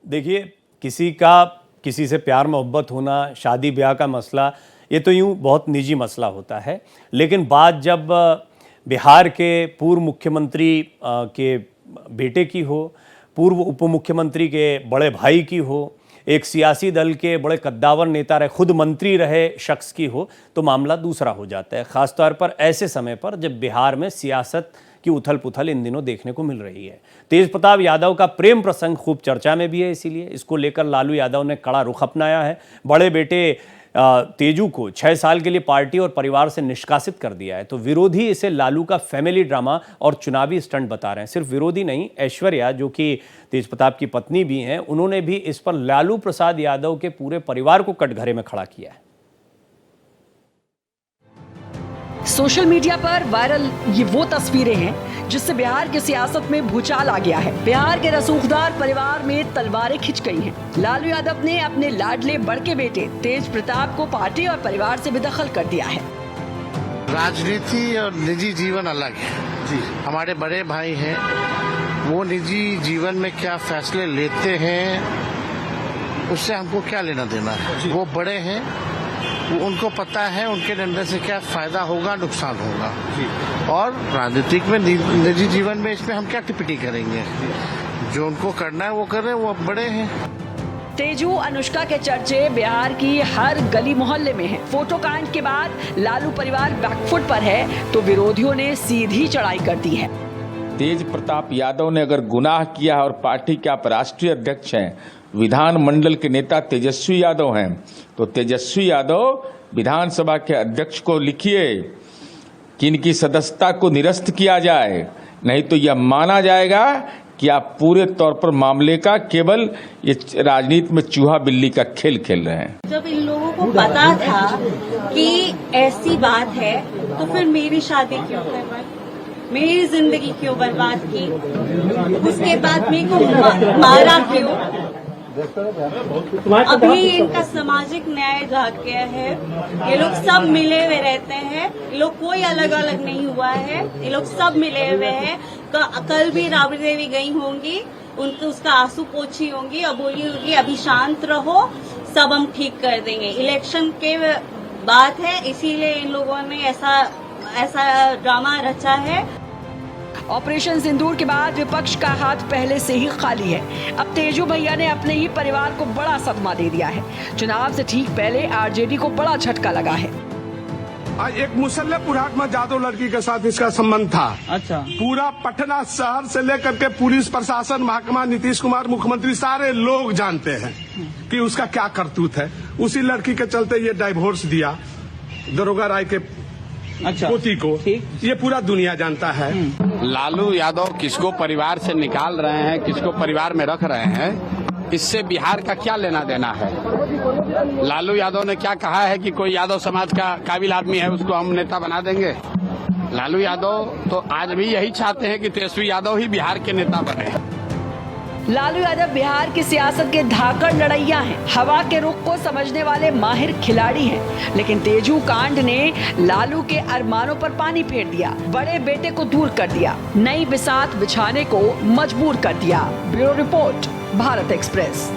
देखिए, किसी का किसी से प्यार मोहब्बत होना, शादी ब्याह का मसला, ये तो यूँ बहुत निजी मसला होता है। लेकिन बात जब बिहार के पूर्व मुख्यमंत्री के बेटे की हो, पूर्व उप मुख्यमंत्री के बड़े भाई की हो, एक सियासी दल के बड़े कद्दावर नेता रहे, खुद मंत्री रहे शख्स की हो, तो मामला दूसरा हो जाता है। ख़ासतौर पर ऐसे समय पर जब बिहार में सियासत की उथल पुथल इन दिनों देखने को मिल रही है। तेज प्रताप यादव का प्रेम प्रसंग खूब चर्चा में भी है, इसीलिए इसको लेकर लालू यादव ने कड़ा रुख अपनाया है। बड़े बेटे तेजू को 6 साल के लिए पार्टी और परिवार से निष्कासित कर दिया है। तो विरोधी इसे लालू का फैमिली ड्रामा और चुनावी स्टंट बता रहे हैं। सिर्फ विरोधी नहीं, ऐश्वर्या जो कि तेज प्रताप की पत्नी भी हैं, उन्होंने भी इस पर लालू प्रसाद यादव के पूरे परिवार को कटघरे में खड़ा किया है। सोशल मीडिया पर वायरल ये वो तस्वीरें हैं जिससे बिहार की सियासत में भूचाल आ गया है। बिहार के रसूखदार परिवार में तलवारें खिंच गई हैं। लालू यादव ने अपने लाडले बड़के बेटे तेज प्रताप को पार्टी और परिवार से बेदखल कर दिया है। राजनीति और निजी जीवन अलग है जी। हमारे बड़े भाई हैं, वो निजी जीवन में क्या फैसले लेते हैं उससे हमको क्या लेना देना है। वो बड़े हैं, उनको पता है उनके निर्णय से क्या फायदा होगा, नुकसान होगा। और राजनीतिक में निजी जीवन में इसमें हम क्या टिप्पणी करेंगे। जो उनको करना है वो कर रहे हैं, वो अब बड़े हैं। तेजू अनुष्का के चर्चे बिहार की हर गली मोहल्ले में हैं। फोटो कांड के बाद लालू परिवार बैकफुट पर है तो विरोधियों ने सीधी चढ़ाई कर दी है। तेज प्रताप यादव ने अगर गुनाह किया है और पार्टी के आप राष्ट्रीय अध्यक्ष हैं, विधानमंडल के नेता तेजस्वी यादव हैं, तो तेजस्वी यादव विधानसभा के अध्यक्ष को लिखिए कि इनकी सदस्यता को निरस्त किया जाए, नहीं तो यह माना जाएगा कि आप पूरे तौर पर मामले का केवल ये राजनीति में चूहा बिल्ली का खेल खेल रहे हैं। जब इन लोगों को पता था कि ऐसी बात है तो फिर मेरी शादी क्यों करवाई, मेरी जिंदगी क्यों बर्बाद की, उसके बाद मेरे को मारा क्यों। अभी इनका सामाजिक न्याय भाग गया है। ये लोग सब मिले हुए रहते हैं, ये लोग कोई अलग अलग नहीं हुआ है, ये लोग सब मिले हुए हैं। कल भी राबड़ी देवी गई होंगी, उनको उसका आंसू पोछी होंगी और बोली होगी अभी शांत रहो, सब हम ठीक कर देंगे। इलेक्शन के बात है, इसीलिए इन लोगों ने ऐसा ड्रामा रचा है। ऑपरेशन सिंदूर के बाद विपक्ष का हाथ पहले से ही खाली है। अब तेजू भैया ने अपने ही परिवार को बड़ा सदमा दे दिया है। चुनाव से ठीक पहले आरजेडी को बड़ा झटका लगा है। एक मुसल्लपुर हाट में जादव लड़की के साथ इसका संबंध था। अच्छा। पूरा पटना शहर से लेकर के पुलिस प्रशासन, महकमा, नीतीश कुमार, मुख्यमंत्री, सारे लोग जानते हैं कि उसका क्या करतूत है। उसी लड़की के चलते ये डाइवोर्स दिया दरोगा राय के पोती को, ये पूरा दुनिया जानता है। लालू यादव किसको परिवार से निकाल रहे हैं, किसको परिवार में रख रहे हैं, इससे बिहार का क्या लेना देना है। लालू यादव ने क्या कहा है कि कोई यादव समाज का काबिल आदमी है उसको हम नेता बना देंगे। लालू यादव तो आज भी यही चाहते हैं कि तेजस्वी यादव ही बिहार के नेता बने। लालू यादव बिहार की सियासत के धाकड़ लड़ैया हैं, हवा के रुख को समझने वाले माहिर खिलाड़ी हैं। लेकिन तेजू कांड ने लालू के अरमानों पर पानी फेर दिया, बड़े बेटे को दूर कर दिया, नई बिसात बिछाने को मजबूर कर दिया। Bureau report, Bharat express.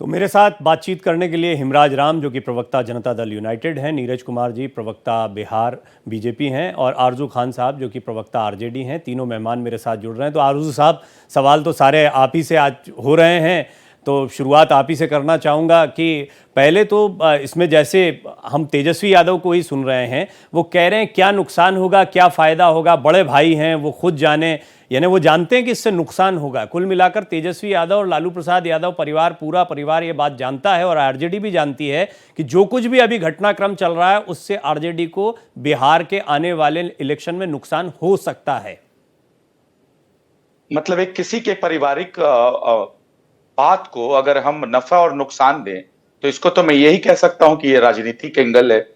तो मेरे साथ बातचीत करने के लिए हिमराज राम जो कि प्रवक्ता जनता दल यूनाइटेड हैं, नीरज कुमार जी प्रवक्ता बिहार बीजेपी हैं और आरजू खान साहब जो कि प्रवक्ता आरजेडी हैं। तीनों मेहमान मेरे साथ जुड़ रहे हैं। तो आरजू साहब, सवाल तो सारे आप ही से आज हो रहे हैं, तो शुरुआत आप ही से करना चाहूँगा कि पहले तो इसमें जैसे हम तेजस्वी यादव को ही सुन रहे हैं, वो कह रहे हैं क्या नुकसान होगा, क्या फ़ायदा होगा, बड़े भाई हैं, वो खुद जाने, यानी वो जानते हैं कि इससे नुकसान होगा। कुल मिलाकर तेजस्वी यादव और लालू प्रसाद यादव परिवार, पूरा परिवार ये बात जानता है और आरजेडी भी जानती है कि जो कुछ भी अभी घटनाक्रम चल रहा है उससे आरजेडी को बिहार के आने वाले इलेक्शन में नुकसान हो सकता है। मतलब एक किसी के पारिवारिक बात को अगर हम नफा और नुकसान दें तो इसको तो मैं यही कह सकता हूं कि ये राजनीति के एंगल है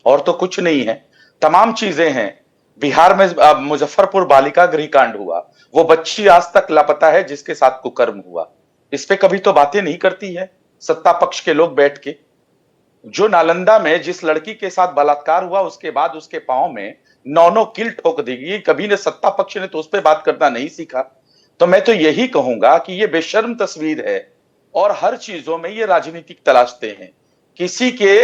और तो कुछ नहीं है। तमाम चीजें हैं। बिहार में मुजफ्फरपुर बालिका गृह कांड हुआ, वो बच्ची आज तक लापता है जिसके साथ कुकर्म हुआ। इस पे कभी तो बातें नहीं करती है सत्ता पक्ष के लोग बैठ के। जो नालंदा में जिस लड़की के साथ बलात्कार हुआ उसके बाद उसके पांव में 9 कील ठोक दी गई, कभी ने सत्ता पक्ष ने तो उस पर बात करना नहीं सीखा। तो मैं तो यही कहूंगा कि ये बेशर्म तस्वीर है और हर चीजों में ये राजनीतिक तलाशते हैं। किसी के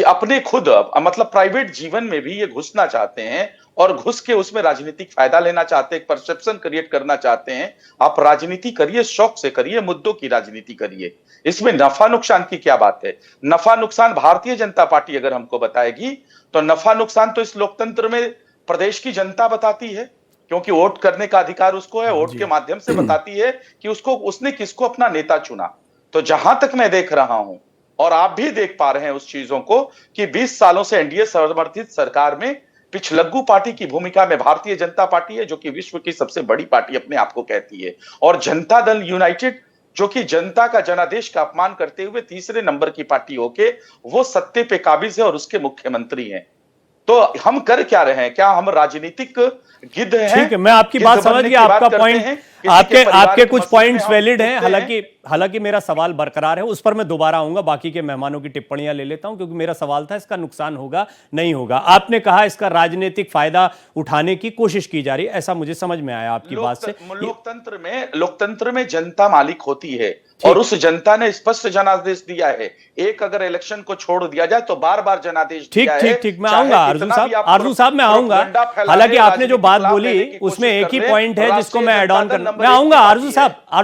अपने खुद मतलब प्राइवेट जीवन में भी ये घुसना चाहते हैं और घुस के उसमें राजनीतिक फायदा लेना चाहते हैं, परसेप्शन क्रिएट करना चाहते हैं। आप राजनीति करिए, शौक से करिए, मुद्दों की राजनीति करिए। इसमें नफा नुकसान की क्या बात है? नफा नुकसान भारतीय जनता पार्टी अगर हमको बताएगी तो नफा नुकसान तो इस लोकतंत्र में प्रदेश की जनता बताती है, क्योंकि वोट करने का अधिकार उसको है, वोट के माध्यम से बताती है कि उसने किसको अपना नेता चुना। तो जहां तक मैं देख रहा हूं और आप भी देख पा रहे हैं उस चीजों को कि 20 सालों से एनडीए समर्थित सरकार में पिछलग्गू पार्टी की भूमिका में भारतीय जनता पार्टी है, जो कि विश्व की सबसे बड़ी पार्टी अपने आप को कहती है, और जनता दल यूनाइटेड जो कि जनता का जनादेश का अपमान करते हुए तीसरे नंबर की पार्टी होके वो सत्ते पे काबिज है और उसके मुख्यमंत्री हैं। तो हम कर क्या रहे हैं? क्या हम राजनीतिक गिद्ध हैं? ठीक है, मैं आपकी बात समझ गया, आपका पॉइंट, आपके कुछ पॉइंट्स वैलिड हैं। हालांकि मेरा सवाल बरकरार है, उस पर मैं दोबारा आऊंगा, बाकी के मेहमानों की टिप्पणियां ले लेता हूं, क्योंकि मेरा सवाल था इसका नुकसान होगा नहीं होगा। आपने कहा इसका राजनीतिक फायदा उठाने की कोशिश की जा रही है, ऐसा मुझे समझ में आया आपकी बात से। लोकतंत्र में जनता मालिक होती है और उस जनता ने स्पष्ट जनादेश दिया है। एक अगर इलेक्शन को छोड़ दिया जाए तो बार बार जनादेश दिया है। ठीक, मैं आऊंगा अर्जुन साहब मैं आऊंगा। हालांकि आपने जो बात बोली उसमें एक ही पॉइंट है जिसको मैं ऐड ऑन करना, मैं आऊंगा। अर्जुन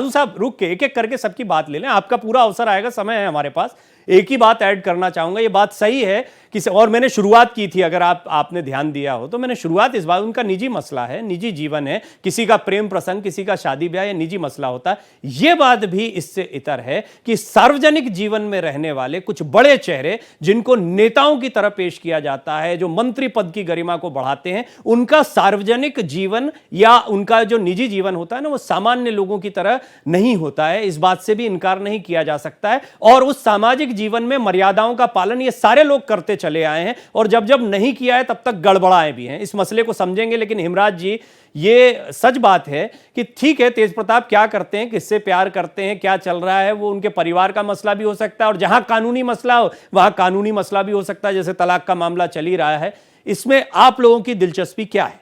साहब रुक के एक एक करके सबकी बात ले लें, आपका पूरा अवसर आएगा, समय है हमारे पास। एक ही बात ऐड करना चाहूंगा, ये बात सही है कि, और मैंने शुरुआत की थी, अगर आपने ध्यान दिया हो तो मैंने शुरुआत इस बात, उनका निजी मसला है, निजी जीवन है, किसी का प्रेम प्रसंग, किसी का शादी ब्याह, या निजी मसला होता है। यह बात भी इससे इतर है कि सार्वजनिक जीवन में रहने वाले कुछ बड़े चेहरे जिनको नेताओं की तरह पेश किया जाता है, जो मंत्री पद की गरिमा को बढ़ाते हैं, उनका सार्वजनिक जीवन या उनका जो निजी जीवन होता है ना, वो सामान्य लोगों की तरह नहीं होता है। इस बात से भी इनकार नहीं किया जा सकता है। और उस सामाजिक जीवन में मर्यादाओं का पालन ये सारे लोग करते चले आए हैं, और जब जब नहीं किया है तब तक गड़बड़ाए भी हैं। इस मसले को समझेंगे। लेकिन हिमराज जी, ये सच बात है कि ठीक है, तेज प्रताप क्या करते हैं, किससे प्यार करते हैं, क्या चल रहा है, वो उनके परिवार का मसला भी हो सकता है, और जहां कानूनी मसला हो वहां कानूनी मसला भी हो सकता है, जैसे तलाक का मामला चल ही रहा है। इसमें आप लोगों की दिलचस्पी क्या है?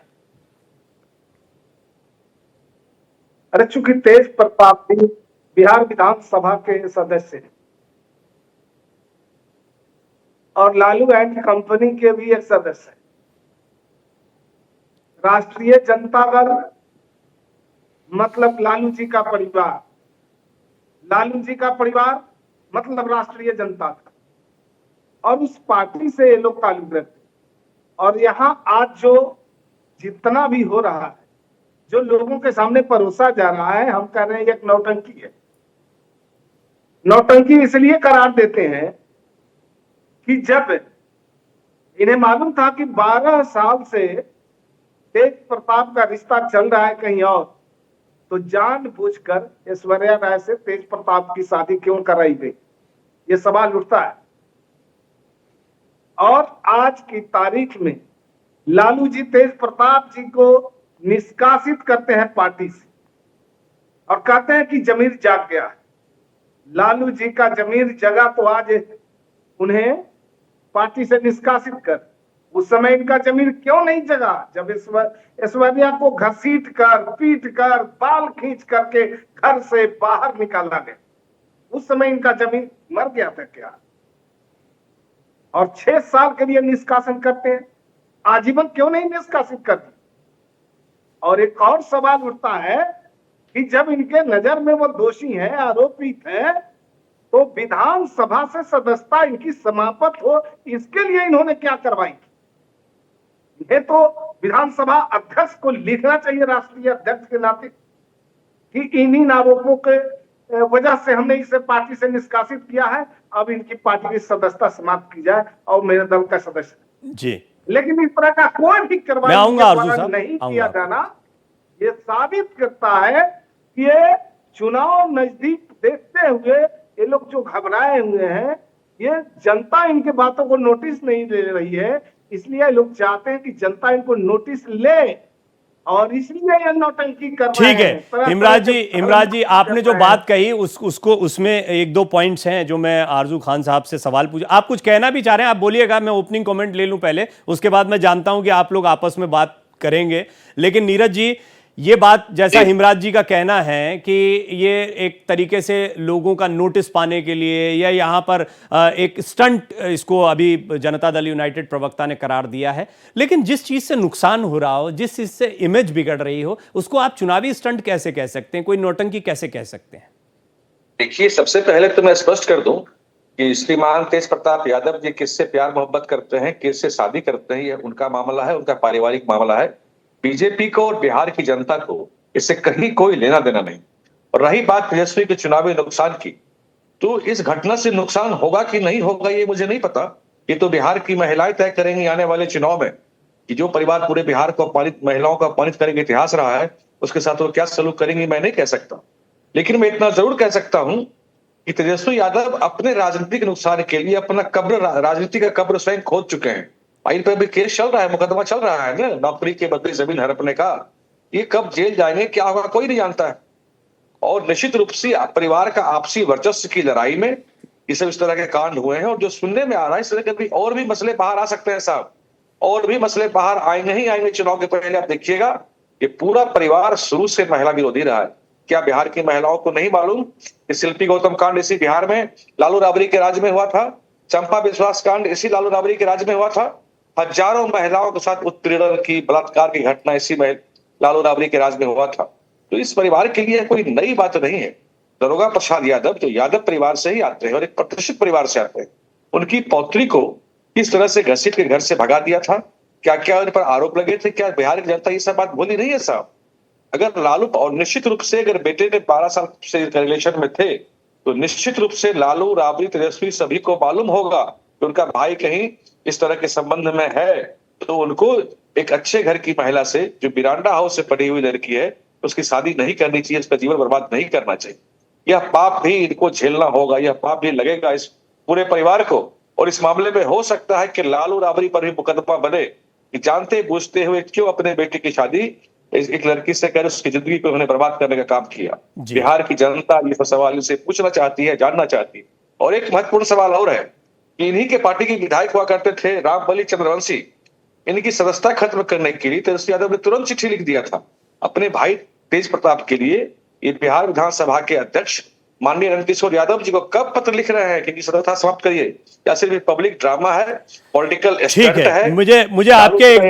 अरे चूंकि तेज प्रताप भी बिहार विधानसभा के सदस्य हैं और लालू एंड कंपनी के भी एक सदस्य है, राष्ट्रीय जनता दल मतलब लालू जी का परिवार, लालू जी का परिवार मतलब राष्ट्रीय जनता दल, और उस पार्टी से ये लोग ताल्लुक रखते। और यहाँ आज जो जितना भी हो रहा है, जो लोगों के सामने परोसा जा रहा है, हम कह रहे हैं एक नौटंकी है। नौटंकी इसलिए करार देते हैं कि जब इन्हें मालूम था कि 12 साल से तेज प्रताप का रिश्ता चल रहा है कहीं और, तो जानबूझकर ऐश्वर्या राय से तेज प्रताप की शादी क्यों कराई गई, ये सवाल उठता है। और आज की तारीख में लालू जी तेज प्रताप जी को निष्कासित करते हैं पार्टी से और कहते हैं कि जमीर जाग गया है। लालू जी का जमीर जगा तो आज उन्हें पार्टी से निष्कासित कर, उस समय इनका जमीर क्यों नहीं जगा जब ऐश्वर्या को घसीट कर, पीट कर, बाल खींच करके घर से बाहर निकाला गया? उस समय इनका जमीर मर गया था क्या? और 6 साल के लिए निष्कासन करते हैं, आजीवन क्यों नहीं निष्कासित करते? और एक और सवाल उठता है कि जब इनके नजर में वो दोषी हैं, आरोपित हैं, तो विधानसभा से सदस्यता इनकी समाप्त हो, इसके लिए इन्होंने क्या करवाई? ये तो विधानसभा अध्यक्ष को लिखना चाहिए, राष्ट्रीय अध्यक्ष के नाते, कि इन्हीं आरोपों के वजह से हमने इसे पार्टी से निष्कासित किया है, अब इनकी पार्टी की सदस्यता समाप्त की जाए और मेरे दल का सदस्य जी। लेकिन इस तरह का कोई भी कार्रवाई नहीं किया जाना, ये साबित करता है कि ये चुनाव नजदीक देखते हुए ये लोग जो घबराए हुए हैं, ये जनता इनके बातों को नोटिस नहीं ले रही है, इसलिए लोग चाहते हैं कि जनता इनको नोटिस ले और इसलिए ये नौटंकी कर रहे हैं। ठीक है तरह इमराज तरह जी, के इमराज जी आपने जो कर रहे हैं। बात कही उसको उसमें एक दो पॉइंट्स हैं जो मैं आरजू खान साहब से सवाल पूछ, आप कुछ कहना भी चाह रहे हैं आप बोलिएगा, मैं ओपनिंग कमेंट ले लूं पहले, उसके बाद मैं जानता हूं कि आप लोग आपस में बात करेंगे। लेकिन नीरज जी, ये बात जैसा हिमराज जी का कहना है कि ये एक तरीके से लोगों का नोटिस पाने के लिए या यहाँ पर एक स्टंट इसको अभी जनता दल यूनाइटेड प्रवक्ता ने करार दिया है, लेकिन जिस चीज से नुकसान हो रहा हो, जिस चीज से इमेज बिगड़ रही हो, उसको आप चुनावी स्टंट कैसे कह सकते हैं, कोई नौटंकी कैसे कह सकते हैं? देखिए, सबसे पहले तो मैं स्पष्ट कर दूं कि श्रीमान तेज प्रताप यादव जी किससे प्यार मोहब्बत करते हैं, किससे शादी करते हैं, ये उनका मामला है, उनका पारिवारिक मामला है। बीजेपी को और बिहार की जनता को इससे कहीं कोई लेना देना नहीं। और रही बात तेजस्वी के चुनावी नुकसान की, तो इस घटना से नुकसान होगा कि नहीं होगा ये मुझे नहीं पता। ये तो बिहार की महिलाएं तय करेंगी आने वाले चुनाव में कि जो परिवार पूरे बिहार को अपमानित, महिलाओं को अपमानित करेंगे, इतिहास रहा है, उसके साथ वो क्या सलूक करेंगी मैं नहीं कह सकता। लेकिन मैं इतना जरूर कह सकता हूं कि तेजस्वी यादव अपने राजनीतिक नुकसान के लिए अपना कब्र, राजनीति का कब्र स्वयं खोद चुके हैं। फाइल पर भी केस चल रहा है, मुकदमा चल रहा है ना, नौकरी के बदले जमीन हड़पने का। ये कब जेल जाएंगे, क्या होगा, कोई नहीं जानता है। और निश्चित रूप से परिवार का आपसी वर्चस्व की लड़ाई में ये सब इस तरह के कांड हुए हैं। और जो सुनने में आ रहा है, इस तरह के और भी मसले बाहर आ सकते हैं साहब, और भी मसले बाहर आएंगे ही आएंगे चुनाव के पहले। आप देखिएगा, ये पूरा परिवार शुरू से महिला विरोधी रहा है। क्या बिहार की महिलाओं को नहीं मालूम कि शिल्पी गौतम कांड इसी बिहार में लालू राबड़ी के राज में हुआ था, चंपा विश्वास कांड इसी लालू राबड़ी के राज में हुआ था, हजारों महिलाओं के साथ उत्पीड़न की, बलात्कार की घटना इसी लालू राबड़ी के राज में हुआ था। तो इस परिवार के लिए कोई नई बात नहीं है। दरोगा प्रसाद यादव जो यादव परिवार से ही आते हैं और एक प्रतिष्ठित परिवार से आते हैं, उनकी पौत्री को किस तरह से घसीट के घर से भगा दिया था, क्या क्या उन पर आरोप लगे थे, क्या बिहार की जनता ये सब बात बोली नहीं है साहब? अगर लालू, और निश्चित रूप से अगर बेटे ने 12 साल से रिलेशन में थे, तो निश्चित रूप से लालू, राबड़ी, तेजस्वी सभी को मालूम होगा कि उनका भाई कहीं इस तरह के संबंध में है। तो उनको एक अच्छे घर की महिला से, जो बिरांडा हाउस से पढ़ी हुई लड़की है, उसकी शादी नहीं करनी चाहिए, उसका जीवन बर्बाद नहीं करना चाहिए। यह पाप भी इनको झेलना होगा, यह पाप भी लगेगा इस पूरे परिवार को। और इस मामले में हो सकता है कि लालू राबड़ी पर भी मुकदमा बने कि जानते बूझते हुए क्यों अपने बेटे की शादी एक लड़की से कर उसकी जिंदगी को उन्होंने बर्बाद करने का काम किया। बिहार की जनता ये सवाल इनसे पूछना चाहती है, जानना चाहती है। और एक महत्वपूर्ण सवाल और है कि इन्हीं के पार्टी के विधायक हुआ करते थे रामबली चंद्रवंशी, इनकी सदस्यता खत्म करने के लिए तेजस्वी यादव ने तुरंत चिट्ठी लिख दिया था अपने भाई तेज प्रताप के लिए। ये बिहार विधानसभा के अध्यक्ष माननीय नंद किशोर यादव जी को कब पत्र लिख रहे हैं कि सदस्यता समाप्त करिए, या सिर्फ पब्लिक ड्रामा है, पॉलिटिकल स्टंट है? मुझे आपके एक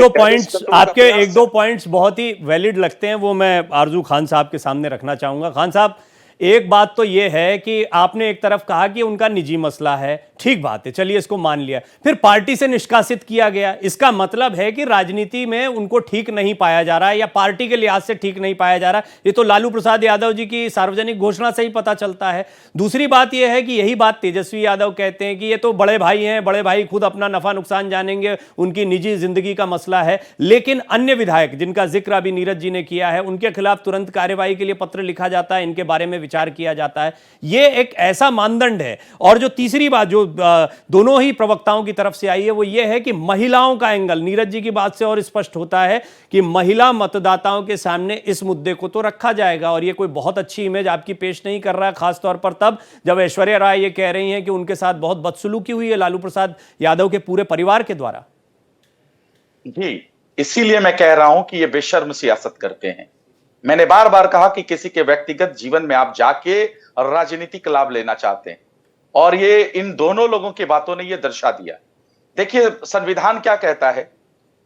दो पॉइंट्स बहुत ही वैलिड लगते हैं, वो मैं आरजू खान साहब के सामने रखना चाहूंगा। खान साहब, एक बात तो यह है कि आपने एक तरफ कहा कि उनका निजी मसला है, ठीक बात है, चलिए इसको मान लिया, फिर पार्टी से निष्कासित किया गया, इसका मतलब है कि राजनीति में उनको ठीक नहीं पाया जा रहा है या पार्टी के लिहाज से ठीक नहीं पाया जा रहा। ये तो लालू प्रसाद यादव जी की सार्वजनिक घोषणा से ही पता चलता है। दूसरी बात यह है कि यही बात तेजस्वी यादव कहते हैं कि ये तो बड़े भाई हैं, बड़े भाई खुद अपना नफा नुकसान जानेंगे, उनकी निजी जिंदगी का मसला है। लेकिन अन्य विधायक जिनका जिक्र अभी नीरज जी ने किया है, उनके खिलाफ तुरंत कार्यवाही के लिए पत्र लिखा जाता है, इनके बारे में विचार किया जाता है। यह एक ऐसा मानदंड है। और जो तीसरी बात जो दोनों ही प्रवक्ताओं की तरफ से आई है, वो यह है कि महिलाओं का एंगल नीरज जी की बात से और स्पष्ट होता है कि महिला मतदाताओं के सामने इस मुद्दे को तो रखा जाएगा। और यह कोई बहुत अच्छी इमेज आपकी पेश नहीं कर रहा है, खासतौर पर तब जब ऐश्वर्या राय ये कह रही हैं कि उनके साथ बहुत बदसलूकी हुई है लालू प्रसाद यादव के पूरे परिवार के द्वारा। जी, इसीलिए मैं कह रहा हूं कि ये बेशर्म सियासत करते हैं। मैंने बार बार कहा कि किसी के व्यक्तिगत जीवन में आप जाके राजनीतिक लाभ लेना चाहते हैं, और ये इन दोनों लोगों की बातों ने ये दर्शा दिया। देखिए, संविधान क्या कहता है?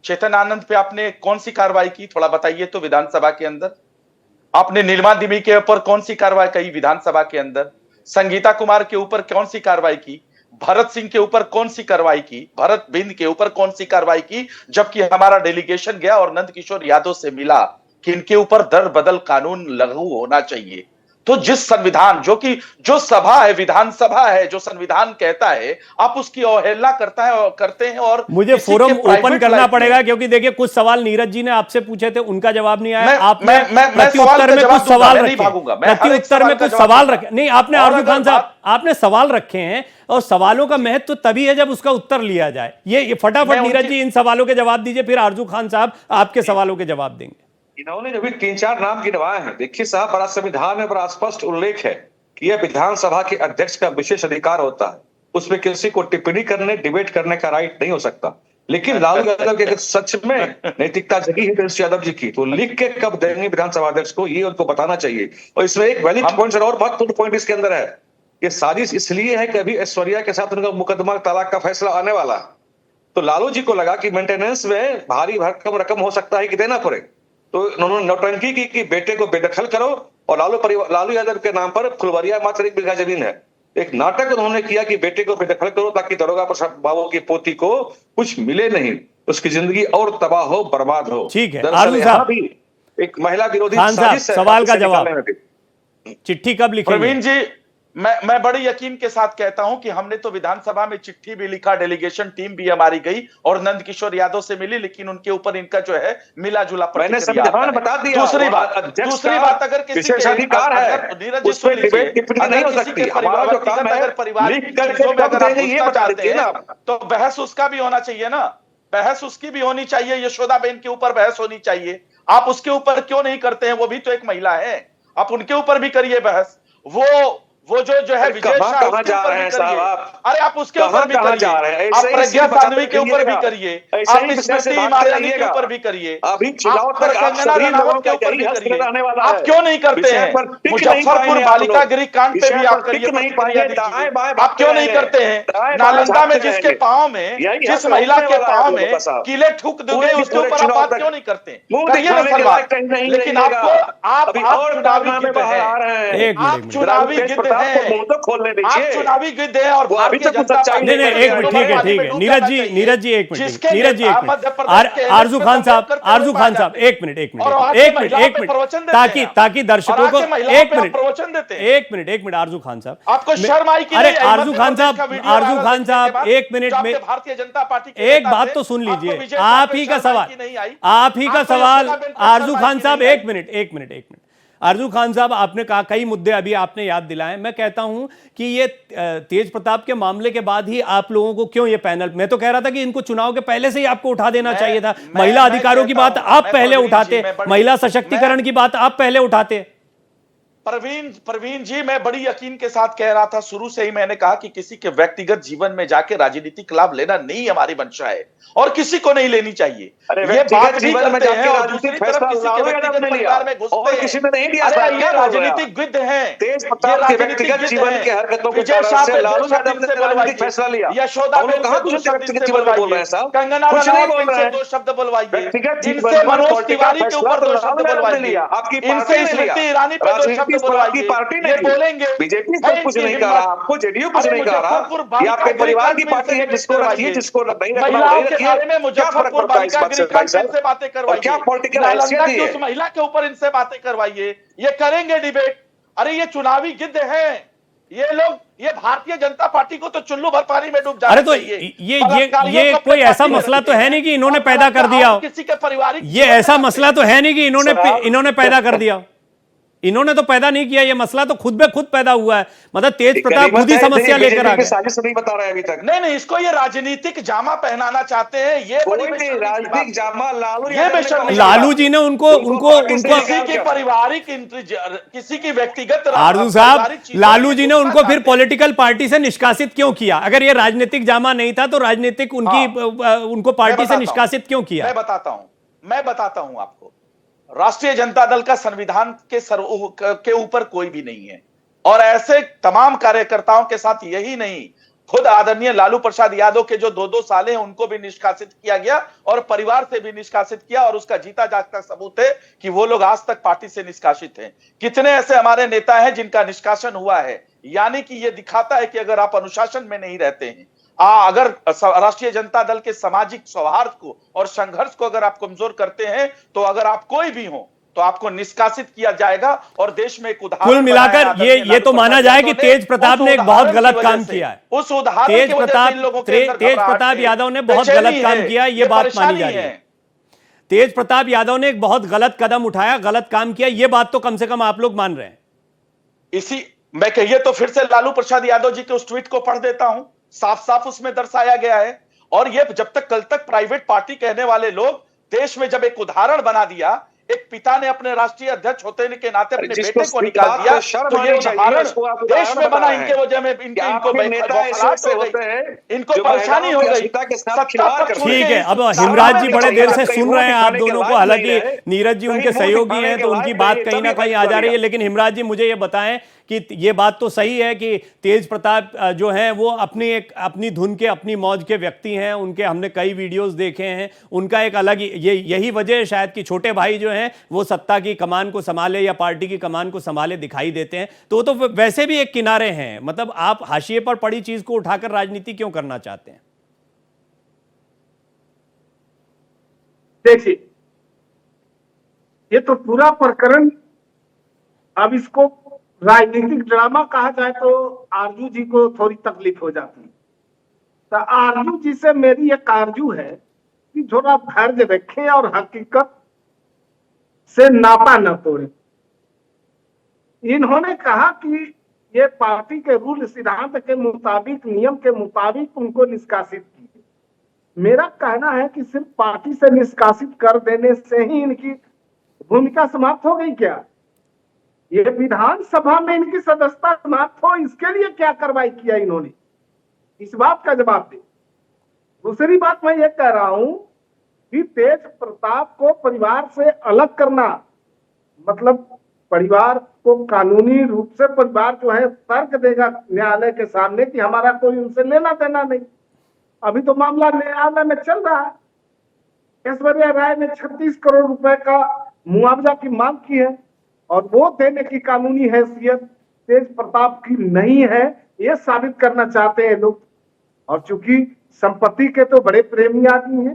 चेतन आनंद पे आपने कौन सी कार्रवाई की, थोड़ा बताइए तो विधानसभा के अंदर? आपने नीलमा देवी के ऊपर कौन सी कार्रवाई की विधानसभा के अंदर? संगीता कुमार के ऊपर कौन सी कार्रवाई की? भरत सिंह के ऊपर कौन सी कार्रवाई की? भरत बिंद के ऊपर कौन सी कार्रवाई की? जबकि हमारा डेलीगेशन गया और नंद किशोर यादव से मिला कि इनके ऊपर दर बदल कानून लागू होना चाहिए। तो जिस संविधान, जो सभा है, विधानसभा है, जो संविधान कहता है, आप उसकी अवहेलना करते हैं। और मुझे फोरम ओपन करना पड़ेगा, क्योंकि देखिए कुछ सवाल नीरज जी ने आपसे पूछे थे, उनका जवाब नहीं आया। आपने प्रत्युत्तर में कुछ सवाल रखे, प्रत्युत्तर में कुछ सवाल रखे नहीं आपने, आरजू खान साहब आपने सवाल रखे हैं, और सवालों का महत्व तभी है जब उसका उत्तर लिया जाए। ये फटाफट नीरज जी इन सवालों के जवाब दीजिए, फिर आरजू खान साहब आपके सवालों के जवाब देंगे। इन्होंने जो भी 3-4 नाम गिनवाए हैं, देखिए साहब, बड़ा संविधान में बड़ा स्पष्ट उल्लेख है कि यह विधानसभा के अध्यक्ष का विशेष अधिकार होता है, उसमें किसी को टिप्पणी करने, डिबेट करने का राइट नहीं हो सकता। लेकिन लालू यादव की अगर सच में नैतिकता जगी है तेजस्वी यादव जी की, तो लिख के कब देंगे विधानसभा अध्यक्ष को, ये उनको बताना चाहिए। और इसमें एक वैलिड पॉइंट और महत्वपूर्ण पॉइंट इसके अंदर है, ये साजिश इसलिए है कि अभी ऐश्वर्या के साथ उनका मुकदमा तलाक का फैसला आने वाला है, तो लालू जी को लगा कि मेंटेनेंस में भारी भरकम रकम हो सकता है कि देना पड़े, तो उन्होंने नौटंकी की कि बेटे को बेदखल करो और लालू यादव के नाम पर फुलवरिया मात्र 1 बीघा जमीन है। एक नाटक उन्होंने किया कि बेटे को बेदखल करो ताकि दरोगा प्रसाद बाबू की पोती को कुछ मिले नहीं, उसकी जिंदगी और तबाह हो, बर्बाद हो। ठीक है, दरअसल यहाँ भी एक महिला विरोधी साजिश है। सवाल का जवाब, चिट्ठी कब लिखेंगे? प्रवीण जी, मैं बड़े यकीन के साथ कहता हूं कि हमने तो विधानसभा में चिट्ठी भी लिखा, डेलीगेशन टीम भी हमारी गई और नंद किशोर यादव से मिली, लेकिन उनके ऊपर इनका जो है मिला जुला मैंने संविधान बता दिया। दूसरी बात अगर किसी विशेष अधिकार है, उसमें डिबेट टिप्पणी नहीं हो सकती। हमारा जो काम है लिख करके कब देंगे ये बता दीजिए ना, तो बहस उसका भी होना चाहिए ना, बहस उसकी भी होनी चाहिए। यशोदाबेन के ऊपर बहस होनी चाहिए, आप उसके ऊपर क्यों नहीं करते हैं? वो भी तो एक महिला है, आप उनके ऊपर भी करिए बहस। वो जो है विजय शाह, कहां जा रहे हैं साहब आप? अरे आप उसके ऊपर भी करिए, आप प्रज्ञा साध्वी के ऊपर भी करिए, आप स्मृति ईरानी के ऊपर भी करिए, अभी चुनाव तक आप सभी लोगों के ऊपर भी करिए। आप क्यों नहीं करते हैं? मुजफ्फरपुर बालिका गृह कांड पे भी आप करिए, आप क्यों नहीं करते हैं? नालंदा में जिसके पांव में, जिस महिला के पांव में कीले ठुक दोगे, उसके ऊपर आप बात क्यों नहीं करते? करिए ना सर बात। लेकिन आप चुनावी गिद्ध हैं, आप चुनावी गिद्ध हैं और भारतीय जनता पार्टी। नहीं, एक मिनट, ठीक है। नीरज जी एक मिनट, नीरज जी एक मिनट, आरजू खान साहब एक मिनट, ताकि दर्शकों को एक मिनट, आरजू खान साहब, आपको शर्म आई कि अरे आरजू खान साहब एक मिनट में भारतीय जनता पार्टी एक बात तो सुन लीजिए। आप ही का सवाल आरजू खान साहब, एक मिनट। आरजू खान साहब, आपने कहा कई मुद्दे अभी आपने याद दिलाए। मैं कहता हूं कि ये तेज प्रताप के मामले के बाद ही आप लोगों को क्यों ये पैनल, मैं तो कह रहा था कि इनको चुनाव के पहले से ही आपको उठा देना चाहिए था। महिला अधिकारों की बात आप पहले उठाते, महिला सशक्तिकरण की बात आप पहले उठाते। प्रवीण जी, मैं बड़ी यकीन के साथ कह रहा था, शुरू से ही मैंने कहा कि किसी के व्यक्तिगत जीवन में जाके राजनीतिक लाभ लेना नहीं हमारी मंशा है और किसी को नहीं लेनी चाहिए। ये बात जीवन में जाके राजनीतिक फैसला परिवार में घुसते हैं, किसी ने नहीं दिया। ये राजनीतिक गिद्ध हैं, तेज प्रताप के व्यक्तिगत जीवन के हरकतों के कारण से लालू यादव ने राजनीतिक फैसला लिया। यशोदाबेन कहां कुछ व्यक्तिगत जीवन में बोल रहे हैं साहब, कंगना कुछ नहीं बोल रहे हैं। 2 शब्द बुलवाइए, व्यक्तिगत इनसे मनोज तिवारी के ऊपर 2 शब्द बुलवाइए, आपकी इनसे स्मृति ईरानी पे 2 शब्द बुलवाइए। पार्टी ये बोलेंगे, बीजेपी कुछ नहीं कर रहा, आपको जेडीयू कुछ नहीं कर रहा, ये आपके परिवार की पार्टी है, जिसको रखिए जिसको नहीं रखिए। मुजफ्फरपुर बालिका गृह कांड पे इनसे बातें करवाइए, क्या पॉलिटिकल नालंदा की उस महिला के ऊपर इनसे बातें करवाइए, ये करेंगे डिबेट। अरे ये चुनावी गिद्ध हैं ये लोग, ये भारतीय जनता पार्टी को तो चुल्लू भर पानी में डूब जाना। अरे तो ये कोई ऐसा मसला तो है नहीं कि इन्होंने पैदा कर दिया, किसी के पारिवारिक, ये ऐसा मसला तो है नहीं कि इन्होंने पैदा कर दिया। इन्होंने तो पैदा नहीं किया, ये मसला तो खुद में खुद पैदा हुआ है। मतलब तेज प्रताप खुद ही समस्या लेकर आ गए। साजिश नहीं बता रहे अभी तक। नहीं, इसको ये राजनीतिक जामा पहनाना चाहते हैं। ये राजनीतिक जामा लालू जी ने उनको किसी की पारिवारिक, किसी की व्यक्तिगत, आरजू साहब, लालू जी ने उनको फिर पॉलिटिकल पार्टी से निष्कासित क्यों किया? अगर ये राजनीतिक जामा नहीं था तो राजनीतिक उनको पार्टी से निष्कासित क्यों किया? मैं बताता हूं आपको। राष्ट्रीय जनता दल का संविधान के ऊपर कोई भी नहीं है और ऐसे तमाम कार्यकर्ताओं के साथ यही नहीं, खुद आदरणीय लालू प्रसाद यादव के जो 2-2 साल हैं उनको भी निष्कासित किया गया और परिवार से भी निष्कासित किया और उसका जीता जागता सबूत है कि वो लोग आज तक पार्टी से निष्कासित हैं। कितने ऐसे हमारे नेता हैं जिनका निष्कासन हुआ है? यानी कि ये दिखाता है कि अगर आप अनुशासन में नहीं रहते हैं, अगर राष्ट्रीय जनता दल के सामाजिक सौहार्द को और संघर्ष को अगर आप कमजोर करते हैं, तो अगर आप कोई भी हो तो आपको निष्कासित किया जाएगा। और देश में एक उदाहरण, कुल मिलाकर ये तो माना जाए कि तेज प्रताप ने एक बहुत गलत काम किया है। उस उदाहरण तेज प्रताप यादव ने बहुत गलत काम किया, ये बात मानी जा रही है। तेज प्रताप यादव ने एक बहुत गलत कदम उठाया, गलत काम किया, ये बात तो कम से कम आप लोग मान रहे हैं। इसी मैं कहिए तो फिर से लालू प्रसाद यादव जी के उस ट्वीट को पढ़ देता हूं, साफ साफ उसमें दर्शाया गया है। और ये जब तक कल तक प्राइवेट पार्टी कहने वाले लोग देश में जब एक उदाहरण बना दिया, एक पिता ने अपने राष्ट्रीय अध्यक्ष होते के नाते अपने जिसको बेटे को इस निकाल बात दिया, को शर्म तो ये आनी चाहिए, उदाहरण उसको आप देश में उदाहरण बना। बता इनके रहे वजह में हैं। इनको आपके नेता ऐसे बौखलाहट हो होते गई, हैं इनको जो परेशानी हो महिलाओं की गई, अस्मिता के साथ सत्ता खिलवाड़ पर करते छूट हैं। ठीक है, अब गई। हिमराज जी बड़े देर से कहीं सुन मुंह रहे हैं आप दिखाने के दोनों को, लायक हालांकि नहीं रहे, नीरज जी कहीं उनके मुंह सहयोगी दिखाने हैं के तो उनकी लायक बात नहीं, कहीं ना तभी कहीं आ जा रही है। लेकिन हिमराज जी मुझे ये बताएं कि ये बात तो सही है कि तेज प्रताप जो हैं वो अपनी धुन के, अपनी मौज के व्यक्ति हैं, उनके हमने कई वीडियोस देखे हैं, उनका एक अलग यही वजह है शायद कि छोटे भाई जो हैं वो सत्ता की कमान को संभाले या पार्टी की कमान को संभाले दिखाई देते हैं, तो वैसे भी एक किनारे हैं। मतलब आप हाशिए पर पड़ी चीज को उठाकर राजनीति क्यों करना चाहते हैं? देखिए, ये तो पूरा प्रकरण, अब इसको राजनीतिक ड्रामा कहा जाए तो आरजू जी को थोड़ी तकलीफ हो जाती है। तो आरजू जी से मेरी एक आरजू है कि थोड़ा धैर्य रखें और हकीकत से नाता न तोड़े। इन्होंने कहा कि ये पार्टी के रूल सिद्धांत के मुताबिक, नियम के मुताबिक उनको निष्कासित की। मेरा कहना है कि सिर्फ पार्टी से निष्कासित कर देने से ही इनकी भूमिका समाप्त हो गई क्या? ये विधानसभा में इनकी सदस्यता समाप्त हो, इसके लिए क्या कार्रवाई किया इन्होंने? इस बात का जवाब दे। दूसरी बात मैं ये कह रहा हूं कि तेज प्रताप को परिवार से अलग करना, मतलब परिवार को कानूनी रूप से परिवार जो है तर्क देगा न्यायालय के सामने कि हमारा कोई उनसे लेना देना नहीं। अभी तो मामला न्यायालय में चल रहा है। ऐश्वर्या राय ने 36 करोड़ रुपए का मुआवजा की मांग की है और वो देने की कानूनी हैसियत तेज प्रताप की नहीं है, ये साबित करना चाहते हैं लोग। और चूंकि संपत्ति के तो बड़े प्रेमी आदमी हैं,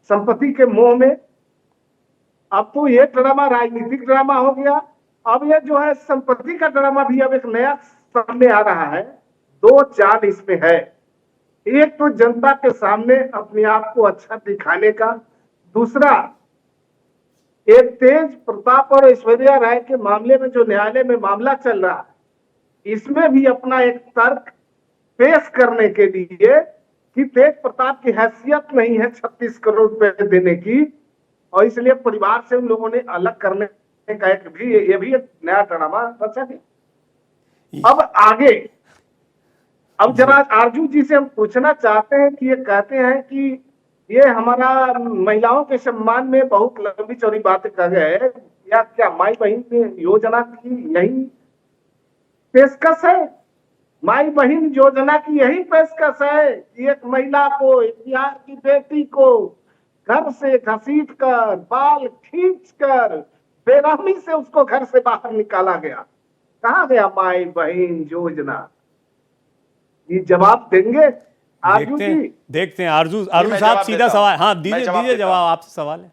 संपत्ति के मोह में अब तो ये ड्रामा राजनीतिक ड्रामा हो गया। अब ये जो है संपत्ति का ड्रामा भी अब एक नया सामने आ रहा है। दो चाल इसमें है, एक तो जनता के सामने अपने आप को अच्छा दिखाने का, दूसरा एक तेज प्रताप और ऐश्वर्या राय के मामले में जो न्यायालय में मामला चल रहा है, इसमें भी अपना एक तर्क पेश करने के लिए कि तेज प्रताप की हैसियत नहीं है 36 करोड़ रुपए देने की, और इसलिए परिवार से उन लोगों ने अलग करने का ये भी एक नया ड्रामा रचा गया। अब आगे, अब जरा आरजू जी से हम पूछना चाहते हैं कि ये कहते हैं कि ये हमारा महिलाओं के सम्मान में बहुत लंबी चौड़ी बातें कह गए, या क्या माई बहन योजना की यही पेशकश है? माई बहन योजना की यही पेशकश है कि एक महिला को, एक बिहार की बेटी को घर से घसीट कर, बाल खींच कर, बेरहमी से उसको घर से बाहर निकाला गया। कहाँ गया माई बहन योजना? ये जवाब देंगे आरजू जी? देखते हैं आरजू साहब सीधा सवाल, हाँ दीजिए जवाब, आपसे सवाल है।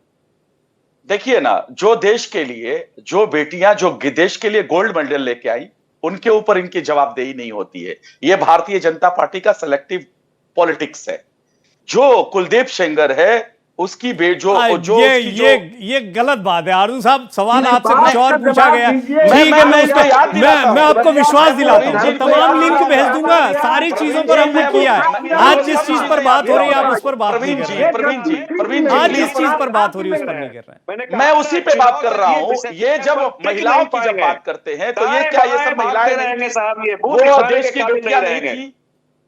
देखिए ना, जो देश के लिए, जो बेटियां जो देश के लिए गोल्ड मेडल लेके आई, उनके ऊपर इनकी जवाबदेही नहीं होती है। यह भारतीय जनता पार्टी का सेलेक्टिव पॉलिटिक्स है। जो कुलदीप सेंगर है उसकी ये गलत बात है आरजू साहब। सवाल आपसे कुछ और पूछा गया, ठीक है, मैं आपको विश्वास दिलाता हूँ, तमाम लिंक भेज दूंगा, सारी चीजों पर हमने किया है। आज जिस चीज पर बात हो रही है आप उस पर बात नहीं कर रहे। प्रवीण जी, आज जिस चीज पर बात हो रही है उस पर नहीं कर रहे हैं। मैं उसी पे बात कर रहा हूँ। ये जब महिलाओं की जब बात करते हैं तो ये क्या, ये सब महिलाएं रहेंगे साहब, ये वो देश की बेटियां नहीं थी?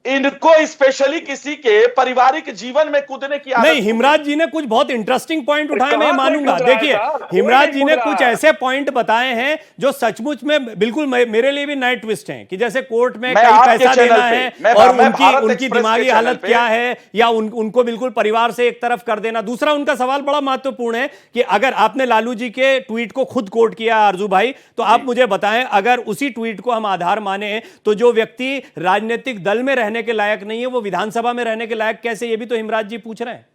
इनको स्पेशली किसी के पारिवारिक जीवन में कूदने की आदत नहीं। हिमराज जी ने कुछ बहुत इंटरेस्टिंग पॉइंट उठाए, मैं मानूंगा। देखिए, हिमराज जी ने कुछ ऐसे पॉइंट बताए हैं जो सचमुच में बिल्कुल मेरे लिए भी नए ट्विस्ट हैं, कि जैसे कोर्ट में कई पैसा देना है और उनकी दिमागी हालत क्या है, या उनको बिल्कुल परिवार से एक तरफ कर देना। दूसरा, उनका सवाल बड़ा महत्वपूर्ण है कि अगर आपने लालू जी के ट्वीट को खुद कोट किया आरजू भाई, तो आप मुझे बताएं, अगर उसी ट्वीट को हम आधार माने तो जो व्यक्ति राजनीतिक दल में रहने के लायक नहीं है वो विधानसभा में रहने के लायक कैसे? ये भी तो हिमराज जी पूछ रहे हैं।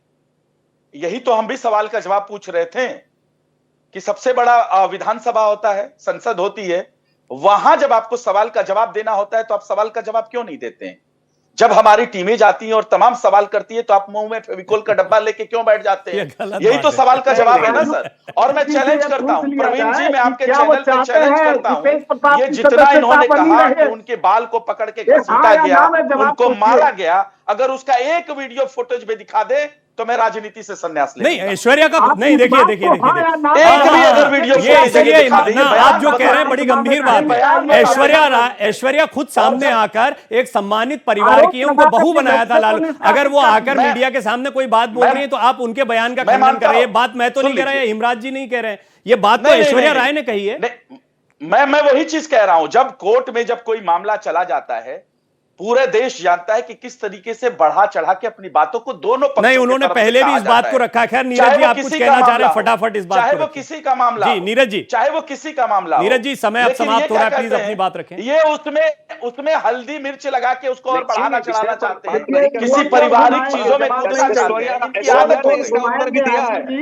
यही तो हम भी सवाल का जवाब पूछ रहे थे कि सबसे बड़ा विधानसभा होता है, संसद होती है, वहां जब आपको सवाल का जवाब देना होता है तो आप सवाल का जवाब क्यों नहीं देते हैं? जब हमारी टीमें जाती हैं और तमाम सवाल करती है तो आप मुंह में फेविकोल का डब्बा लेके क्यों बैठ जाते हैं? यही तो सवाल का जवाब है ना सर। और मैं चैलेंज करता हूं प्रवीण जी, मैं आपके चैनल पे चैलेंज करता हूं, ये जितना इन्होंने कहा कि उनके बाल को पकड़ के घसीटा गया, उनको मारा गया, अगर उसका एक वीडियो फुटेज में दिखा दे तो मैं राजनीति से संन्यास ले नहीं, ऐश्वर्या का नहीं, देखिए देखिए देखिए एक भी अगर वीडियो ये इसलिए आप जो कह रहे हैं बड़ी गंभीर बात है। ऐश्वर्या खुद सामने आकर एक सम्मानित परिवार की, उनको बहू बनाया था लालू। अगर वो आकर मीडिया के सामने कोई बात बोल रही है तो आप उनके बयान का खंडन कर रहे हैं। बात मैं तो नहीं कह रहा, हिमराज जी नहीं कह रहे हैं, ये बात तो ऐश्वर्या राय ने कही है। मैं वही चीज कह रहा हूं, जब कोर्ट में जब कोई मामला चला जाता है, पूरे देश जानता है कि किस तरीके से बढ़ा चढ़ा के अपनी बातों को दोनों पक्षों नहीं, उन्होंने पहले भी इस बात को रखा है। खैर नीरज जी, आप कुछ कहना चाह रहे हैं, फटाफट इस बात को। चाहे वो किसी का मामला जी नीरज जी, चाहे वो किसी का मामला, नीरज जी समय अब समाप्त हो रहा है, प्लीज अपनी बात रखें। ये उसमें हल्दी मिर्च लगा के उसको और बढ़ाना चढ़ाना चाहते हैं, किसी पारिवारिक चीजों में कूदना चाहते हैं।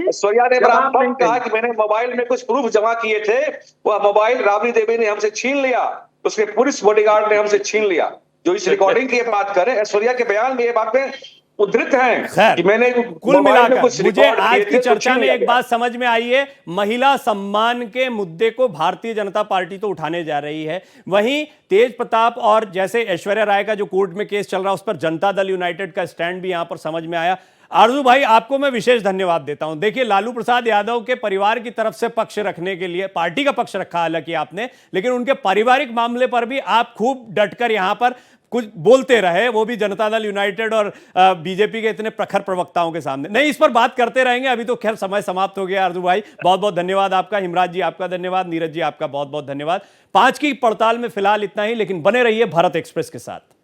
ऐश्वर्या ने बड़ा कहा कि मैंने मोबाइल में कुछ प्रूफ जमा किए थे, वह मोबाइल राबड़ी देवी ने हमसे छीन लिया, उसके पुलिस बॉडीगार्ड ने हमसे छीन लिया। जो इस रिकॉर्डिंग की बात करें, ऐश्वर्या के बयान में ये बातें उद्धृत हैं कि मैंने कुल मिलाकर मुझे आज की चर्चा में एक बात समझ में आई है, महिला सम्मान के मुद्दे को भारतीय जनता पार्टी तो उठाने जा रही है, वहीं तेज प्रताप और जैसे ऐश्वर्या राय का जो कोर्ट में केस चल रहा है उस पर जनता दल यूनाइटेड का स्टैंड भी यहां पर समझ में आया। आरजू भाई, आपको मैं विशेष धन्यवाद देता हूं। देखिए, लालू प्रसाद यादव के परिवार की तरफ से पक्ष रखने के लिए पार्टी का पक्ष रखा हालांकि आपने, लेकिन उनके पारिवारिक मामले पर भी आप खूब डटकर यहां पर कुछ बोलते रहे, वो भी जनता दल यूनाइटेड और बीजेपी के इतने प्रखर प्रवक्ताओं के सामने। नहीं, इस पर बात करते रहेंगे, अभी तो खैर समय समाप्त हो गया। आरजू भाई बहुत बहुत धन्यवाद आपका, हिमराज जी आपका धन्यवाद, नीरज जी आपका बहुत बहुत धन्यवाद। 5 की पड़ताल में फिलहाल इतना ही, लेकिन बने रहिए भारत एक्सप्रेस के साथ।